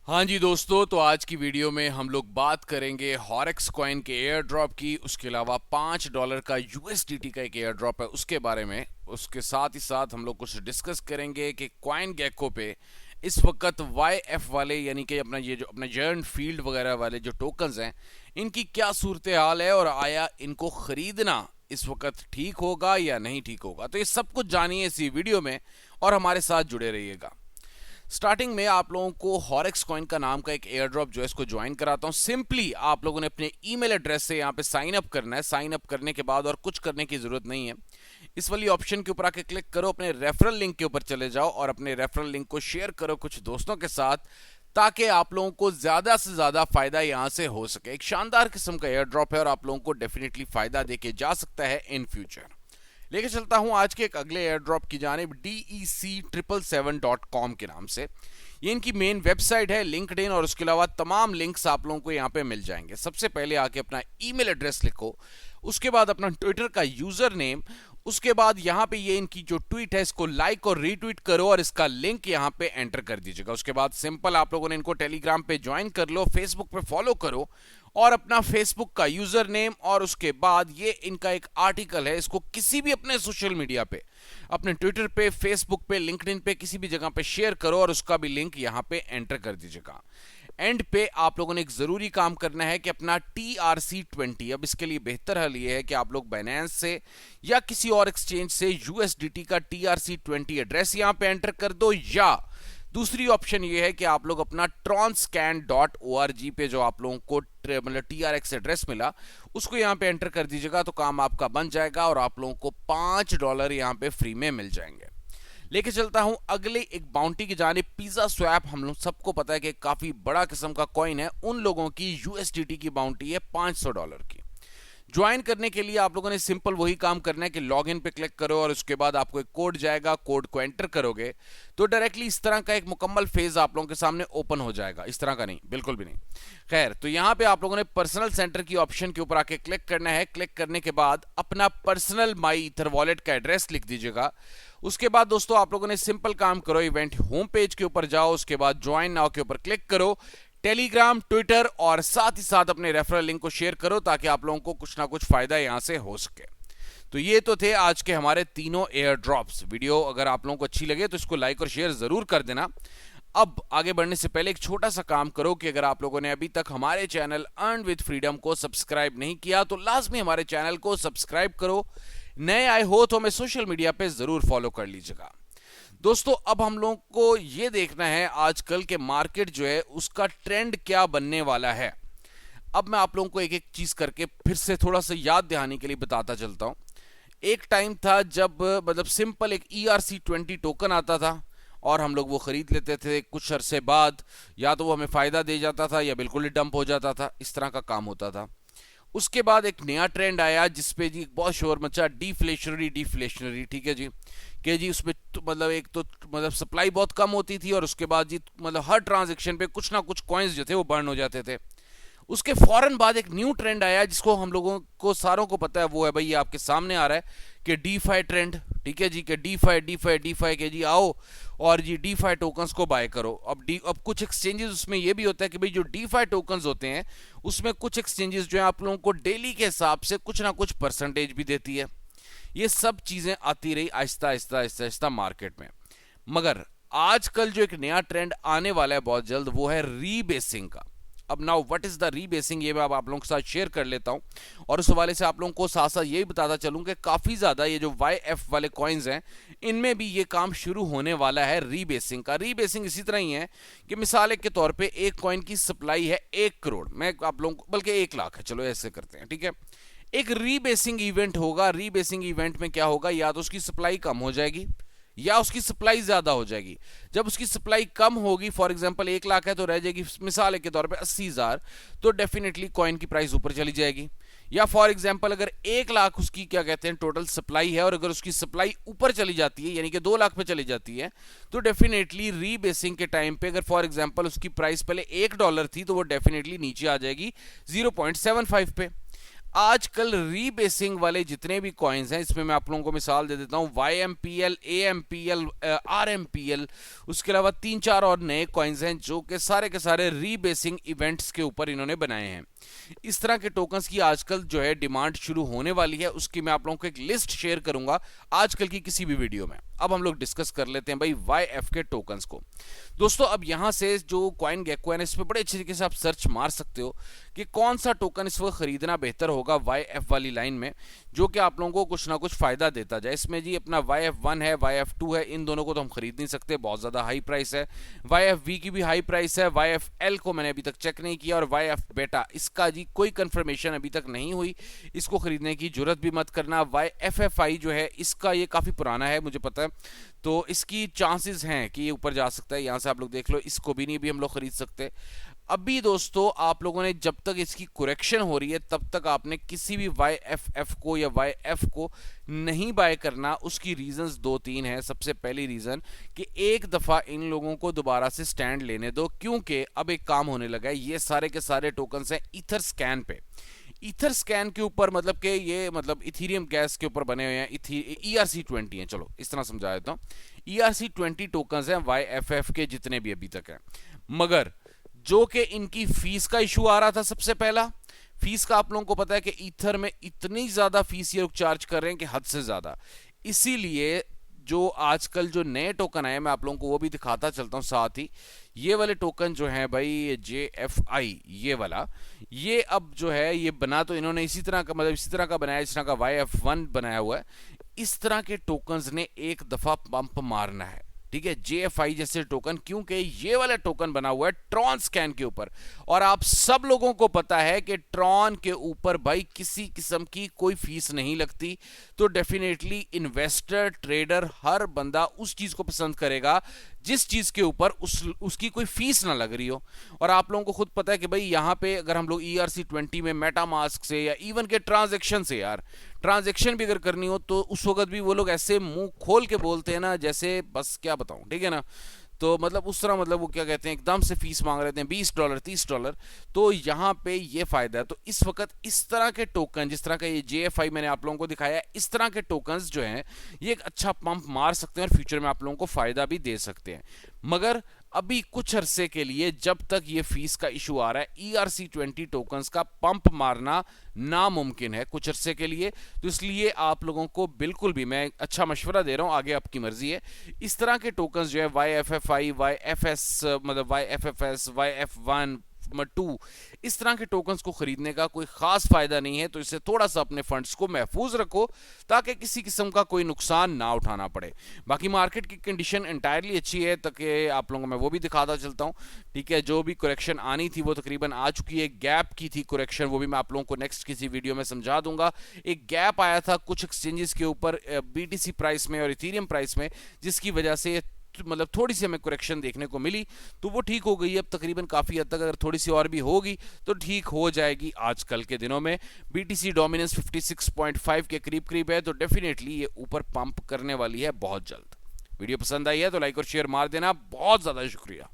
हाँ जी दोस्तों, तो आज की वीडियो में हम लोग बात करेंगे हॉरेक्स कॉइन के एयर ड्रॉप की। उसके अलावा $5 का यूएसडीटी का एक एयर ड्रॉप है उसके बारे में। उसके साथ ही साथ हम लोग कुछ डिस्कस करेंगे कि कॉइन गेको पे इस वक्त वाई एफ वाले यानी कि अपना ये जो अपना जर्न फील्ड वगैरह वाले जो टोकन्स हैं, इनकी क्या सूरत हाल है और आया इनको खरीदना इस वक्त ठीक होगा या नहीं ठीक होगा। तो ये सब कुछ जानिए इसी वीडियो में और हमारे साथ जुड़े रहिएगा। स्टार्टिंग में आप लोगों को हॉरेक्स कॉइन का नाम का एक एयर ड्रॉप जो है इसको ज्वाइन कराता हूं। सिंपली आप लोगों ने अपने ईमेल एड्रेस से यहाँ पे साइन अप करना है। साइन अप करने के बाद और कुछ करने की जरूरत नहीं है। इस वाली ऑप्शन के ऊपर आके क्लिक करो, अपने रेफरल लिंक के ऊपर चले जाओ और अपने रेफरल लिंक को शेयर करो कुछ दोस्तों के साथ, ताकि आप लोगों को ज्यादा से ज्यादा फायदा यहां से हो सके। एक शानदार किस्म का एयर ड्रॉप है और आप लोगों को डेफिनेटली फायदा देके जा सकता है इन फ्यूचर। लेके चलता हूं आज के एक अगले एयर ड्रॉप की जानिब DEC777.com के नाम से। ये इनकी मेन वेबसाइट है, लिंक्डइन और उसके अलावा तमाम लिंक्स आप लोगों को यहाँ पे मिल जाएंगे। सबसे पहले आके अपना ईमेल एड्रेस लिखो, उसके बाद अपना ट्विटर का यूजर नेम, उसके बाद यहाँ पे ये इनकी जो ट्वीट है इसको लाइक और रीट्वीट करो और इसका लिंक यहाँ पे एंटर कर दीजिएगा। उसके बाद सिंपल आप लोगों ने इनको टेलीग्राम पे ज्वाइन कर लो, फेसबुक पे फॉलो करो और अपना फेसबुक का यूजर नेम और उसके बाद ये इनका एक आर्टिकल है, इसको किसी भी अपने सोशल मीडिया पे, अपने ट्विटर पे, फेसबुक पे, लिंक्डइन पे, किसी भी जगह पे शेयर करो और उसका भी लिंक यहाँ पे एंटर कर दीजिएगा। एंड पे आप लोगों ने एक जरूरी काम करना है कि अपना TRC20, अब इसके लिए बेहतर हल ये है कि आप लोग बाइनेंस से या किसी और एक्सचेंज से यूएसडीटी का TRC20 एड्रेस यहां पे एंटर कर दो, या दूसरी ऑप्शन ये है कि आप लोग अपना tronscan.org पे जो आप लोगों को मतलब TRX एड्रेस मिला उसको यहां पे एंटर कर दीजिएगा, तो काम आपका बन जाएगा और आप लोगों को $5 यहां पे फ्री में मिल जाएंगे। लेके चलता हूं अगले एक बाउंटी की जानिब। पिज्जा स्वैप हम लोग सबको पता है कि काफी बड़ा किस्म का कॉइन है। उन लोगों की यूएसडीटी की बाउंटी है $500 की। ज्वाइन करने के लिए आप लोगों ने सिंपल वही काम करना है कि लॉग इन पे क्लिक करो और उसके बाद आपको एक कोड जाएगा, कोड को एंटर करोगे तो डायरेक्टली इस तरह का एक मुकम्मल फेज आप लोगों के सामने ओपन हो जाएगा। इस तरह का नहीं, बिल्कुल भी नहीं। खैर, तो यहां पे आप लोगों ने पर्सनल सेंटर की ऑप्शन के ऊपर आके क्लिक करना है। क्लिक करने के बाद अपना पर्सनल माई ईथर वॉलेट का एड्रेस लिख दीजिएगा। उसके बाद दोस्तों आप लोगों ने सिंपल काम करो, इवेंट होम पेज के ऊपर जाओ, उसके बाद ज्वाइन नाउ के ऊपर क्लिक करो, टेलीग्राम, ट्विटर और साथ ही साथ अपने रेफरल लिंक को शेयर करो ताकि आप लोगों को कुछ ना कुछ फायदा यहां से हो सके। तो ये तो थे आज के हमारे तीनों एयर ड्रॉप्स। वीडियो अगर आप लोगों को अच्छी लगे तो इसको लाइक और शेयर जरूर कर देना। अब आगे बढ़ने से पहले एक छोटा सा काम करो कि अगर आप लोगों ने अभी तक हमारे चैनल अर्न विद फ्रीडम को सब्सक्राइब नहीं किया तो लाजमी हमारे चैनल को सब्सक्राइब करो। नए आए हो तो हमें सोशल मीडिया पे जरूर फॉलो कर लीजिएगा। दोस्तों अब हम लोगों को ये देखना है आजकल के मार्केट जो है उसका ट्रेंड क्या बनने वाला है। अब मैं आप लोगों को एक एक चीज करके फिर से थोड़ा सा याद दिलाने के लिए बताता चलता हूं। एक टाइम था जब मतलब सिंपल एक ERC20 टोकन आता था और हम लोग वो खरीद लेते थे। कुछ अरसे बाद या तो वो हमें फायदा दे जाता था या बिल्कुल ही डंप हो जाता था, इस तरह का काम होता था। उसके बाद एक नया ट्रेंड आया जिसपे जी बहुत शोर मचा, डिफ्लेशनरी। ठीक है जी, कि जी उसमें तो मतलब एक तो मतलब सप्लाई बहुत कम होती थी और उसके बाद जी मतलब हर ट्रांजेक्शन पे कुछ ना कुछ कॉइन्स जो थे वो बर्न हो जाते थे। उसके फौरन बाद एक न्यू ट्रेंड आया जिसको हम लोगों को सारों को पता है, वो है भाई ये आपके सामने आ रहा है कि डीफाई ट्रेंड। ठीक है जी, कि डीफाई के जी आओ और जी डीफाई टोकन्स को बाय करो। अब कुछ एक्सचेंजेस उसमें ये भी होता है कि भाई जो डीफाई टोकन्स होते हैं उसमें कुछ एक्सचेंजेस जो है आप लोगों को डेली के हिसाब से कुछ ना कुछ परसेंटेज भी देती है। ये सब चीजें आती रही आहिस्ता आहिस्ता आहिस्ता आहिस्ता मार्केट में। मगर आजकल जो एक नया ट्रेंड आने वाला है बहुत जल्द, वो है रीबेसिंग का। अब now what is the rebasing, ये मैं अब आप लोगों के साथ शेयर कर लेता हूं और उस हवाले से आप लोगों को साथ साथ यही बताता चलूं कि काफी ज्यादा ये जो YF वाले कॉइन्स हैं इनमें भी ये काम शुरू होने वाला है रीबेसिंग का। रीबेसिंग इसी तरह ही है कि मिसाल के तौर पे एक कॉइन की सप्लाई है 1 करोड़, मैं आप लोगों को बल्कि 1 लाख है, चलो ऐसे करते हैं। ठीक है, एक रीबेसिंग इवेंट होगा। रीबेसिंग इवेंट में क्या होगा, या तो उसकी सप्लाई कम हो जाएगी या उसकी सप्लाई ज्यादा हो जाएगी। जब उसकी सप्लाई कम होगी, फॉर एग्जांपल 1 लाख है तो रह जाएगी मिसाल के तौर पे 80,000, तो डेफिनेटली कॉइन की प्राइस ऊपर चली जाएगी। या फॉर एग्जांपल अगर 1 लाख उसकी क्या कहते हैं टोटल सप्लाई है और अगर उसकी सप्लाई ऊपर चली जाती है यानी कि 2 लाख पे चली जाती है तो डेफिनेटली रीबेसिंग के टाइम पे अगर फॉर एग्जांपल उसकी प्राइस पहले $1 थी तो वो डेफिनेटली नीचे आ जाएगी 0.75 पे। आजकल रीबेसिंग वाले जितने भी कॉइन्स हैं, इसमें मैं आप लोगों को मिसाल दे देता हूं, YMPL, AMPL, RMPL, उसके अलावा 3-4 और नए कॉइन्स हैं जो कि सारे के सारे रीबेसिंग इवेंट्स के ऊपर इन्होंने बनाए हैं। इस तरह के टोकन्स की आजकल जो है डिमांड शुरू होने वाली है, उसकी मैं आप लोगों को एक लिस्ट शेयर करूंगा आजकल की किसी भी वीडियो में। अब हम लोग डिस्कस कर लेते हैं भाई YF के टोकन्स को। दोस्तों अब यहां से जो कॉइन गेको है, इस पर बड़े अच्छे तरीके से आप सर्च मार सकते हो कि कौन सा टोकन इस वक्त खरीदना बेहतर होगा YF वाली लाइन में, जो कि आप लोगों को कुछ ना कुछ फायदा देता जाए। इसमें जी अपना YF1 है, YF2 है, इन दोनों को तो हम खरीद नहीं सकते, बहुत ज्यादा हाई प्राइस है। YFV की भी हाई प्राइस है, YFL को मैंने अभी तक चेक नहीं किया, और YF बेटा इसका जी कोई कंफर्मेशन अभी तक नहीं हुई, इसको खरीदने की जरूरत भी मत करना। YFFI जो है इसका ये काफी पुराना है मुझे पता है, तो इसकी चांसेस हैं कि ये ऊपर जा सकता है। यहां से आप लोग देख लो, इसको भी नहीं भी हम लोग खरीद सकते। अभी दोस्तों आप लोगों ने जब तक इसकी करेक्शन हो रही है तब तक आपने किसी भी YFF को या YF को नहीं बाय करना। उसकी रीजंस 2-3 हैं। सबसे पहली रीजन कि एक दफा इन लोगों को दोबारा से स्टैंड लेने दो, क्योंकि अब एक काम होने लगा है। ये सारे के सारे टोकन्स हैं ईथर स्कैन पे। ईथर स्कैन के ऊपर मतलब कि ये मतलब इथीरियम गैस के ऊपर बने हुए हैं, ERC20 हैं, चलो इस तरह समझा देता हूं। ERC20 टोकन्स हैं YFF के जितने भी अभी तक हैं, मगर जो कि इनकी फीस का इशू आ रहा था। सबसे पहला फीस का आप लोगों को पता है कि ईथर में इतनी ज्यादा फीस ये लोग चार्ज कर रहे हैं कि हद से ज्यादा। इसीलिए जो आजकल जो नए टोकन आए, मैं आप लोगों को वो भी दिखाता चलता हूं साथ ही। ये वाले टोकन जो हैं भाई JFI, ये वाला, ये अब जो है ये बना तो इन्होंने इसी तरह का, मतलब इसी तरह का बनाया जिस तरह का YF1 बनाया हुआ है। इस तरह के टोकन्स ने एक दफा पंप मारना है, ठीक है, JFI जैसे टोकन, क्योंकि ये वाला टोकन बना हुआ है ट्रॉन स्कैन के ऊपर। और आप सब लोगों को पता है कि ट्रॉन के ऊपर भाई किसी किस्म की कोई फीस नहीं लगती। तो डेफिनेटली इन्वेस्टर, ट्रेडर, हर बंदा उस चीज को पसंद करेगा जिस चीज के ऊपर उसकी कोई फीस ना लग रही हो। और आप लोगों को खुद पता है कि भाई यहाँ पे अगर हम लोग ERC20 में मेटामास्क से या इवन के ट्रांजैक्शन से, यार ट्रांजैक्शन भी अगर करनी हो तो उस वक्त भी वो लोग ऐसे मुंह खोल के बोलते हैं ना, जैसे बस क्या बताऊं, ठीक है ना। तो मतलब उस तरह, मतलब वो क्या कहते हैं, एकदम से फीस मांग रहे थे $20 $30। तो यहाँ पे ये फायदा है। तो इस वक्त इस तरह के टोकन, जिस तरह का ये JFI मैंने आप लोगों को दिखाया है, इस तरह के टोकन्स जो हैं ये एक अच्छा पंप मार सकते हैं और फ्यूचर में आप लोगों को फायदा भी दे सकते हैं। मगर अभी कुछ अरसे के लिए, जब तक ये फीस का इशू आ रहा है, ERC20 टोकन्स का पंप मारना नामुमकिन है कुछ अरसे के लिए। तो इसलिए आप लोगों को बिल्कुल भी मैं अच्छा मशवरा दे रहा हूं, आगे आपकी मर्जी है। इस तरह के टोकन्स जो है YFFI, YFS, मतलब YFFS, YF1, 2, इस तरह के टोकन्स को खरीदने का कोई खास फायदा नहीं है। तो इससे थोड़ा सा अपने फंड्स को महफूज रखो ताकि किसी किस्म का कोई नुकसान ना उठाना पड़े। बाकी मार्केट की कंडीशन एंटायरली अच्छी है, ताकि आप लोगों को मैं वो भी दिखाता चलता हूं, ठीक है। जो भी करेक्शन आनी थी वो तकरीबन आ चुकी है। गैप की थी करेक्शन, वो भी मैं आप लोगों को नेक्स्ट किसी वीडियो में समझा दूंगा। एक गैप आया था कुछ एक्सचेंजेस के ऊपर BTC प्राइस में और इथीरियम प्राइस में, जिसकी वजह से मतलब थोड़ी सी हमें करेक्शन देखने को मिली, तो वो ठीक हो गई अब तकरीबन काफी हद तक। अगर थोड़ी सी और भी होगी तो ठीक हो जाएगी आजकल के दिनों में। BTC डोमिनेंस 56.5 के करीब करीब है, तो डेफिनेटली ये ऊपर पंप करने वाली है बहुत जल्द। वीडियो पसंद आई है तो लाइक और शेयर मार देना। बहुत ज्यादा शुक्रिया।